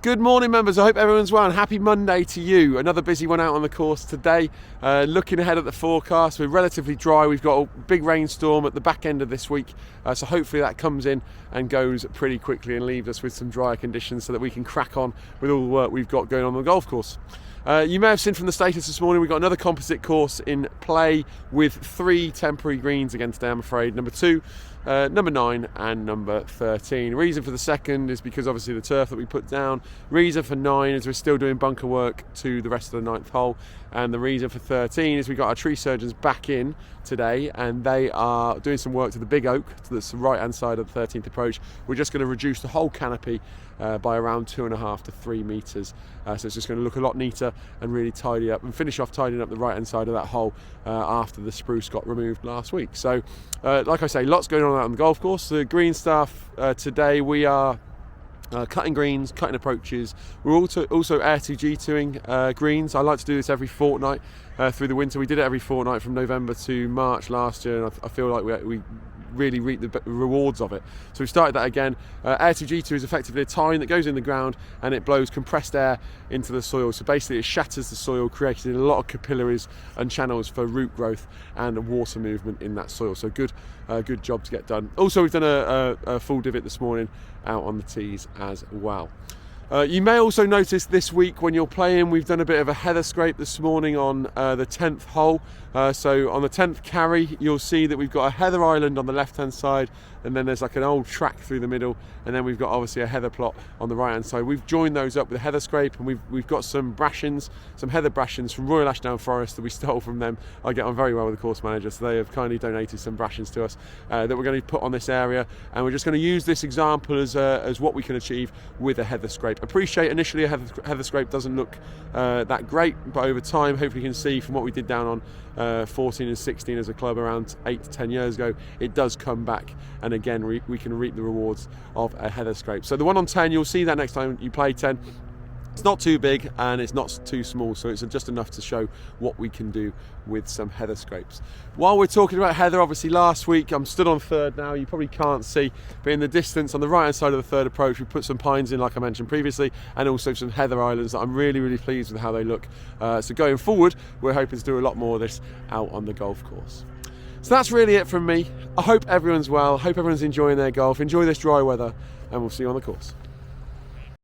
Good morning, members. I hope everyone's well and happy Monday to you. Another busy one out on the course today. Looking ahead at the forecast, we're relatively dry. We've got a big rainstorm at the back end of this week, so hopefully that comes in and goes pretty quickly and leaves us with some drier conditions so that we can crack on with all the work we've got going on the golf course. You may have seen from the status this morning, we've got another composite course in play with 3 temporary greens again today, I'm afraid. Number 2, number 9 and number 13. Reason for the second is because obviously the turf that we put down. Reason for 9 is we're still doing bunker work to the rest of the 9th hole. And the reason for 13 is we got our tree surgeons back in today and they are doing some work to the big oak that's the right hand side of the 13th approach. We're just going to reduce the whole canopy by around 2.5 to 3 metres. So it's just going to look a lot neater and really tidy up and finish off tidying up the right hand side of that hole after the spruce got removed last week. So like I say, lots going on out on the golf course. The green stuff today, we are cutting greens, cutting approaches. We're also air to G2ing greens. I like to do this every fortnight through the winter. We did it every fortnight from November to March last year, and I feel like we really reap the rewards of it. So we started that again. Air to G2 is effectively a tine that goes in the ground and it blows compressed air into the soil. So basically it shatters the soil, creating a lot of capillaries and channels for root growth and water movement in that soil. So good job to get done. Also, we've done a full divot this morning out on the tees as well. You may also notice this week when you're playing, we've done a bit of a heather scrape this morning on the 10th hole. So on the 10th carry, you'll see that we've got a heather island on the left hand side, and then there's like an old track through the middle, and then we've got obviously a heather plot on the right hand side. We've joined those up with a heather scrape, and we've got some brashens, some heather brashens from Royal Ashdown Forest that we stole from them. I get on very well with the course manager, so they have kindly donated some brashens to us that we're going to put on this area, and we're just going to use this example as what we can achieve with a heather scrape. Appreciate initially a heather scrape doesn't look that great, but over time, hopefully you can see from what we did down on 14 and 16 as a club around 8 to 10 years ago, it does come back, and again we can reap the rewards of a heather scrape. So the one on 10, you'll see that next time you play 10. It's not too big and it's not too small, so it's just enough to show what we can do with some heather scrapes. While we're talking about heather, obviously last week, I'm stood on third now, you probably can't see, but in the distance on the right hand side of the third approach, we put some pines in like I mentioned previously, and also some heather islands that I'm really pleased with how they look. So going forward, we're hoping to do a lot more of this out on the golf course. So that's really it from me. I hope everyone's well, I hope everyone's enjoying their golf, enjoy this dry weather, and we'll see you on the course.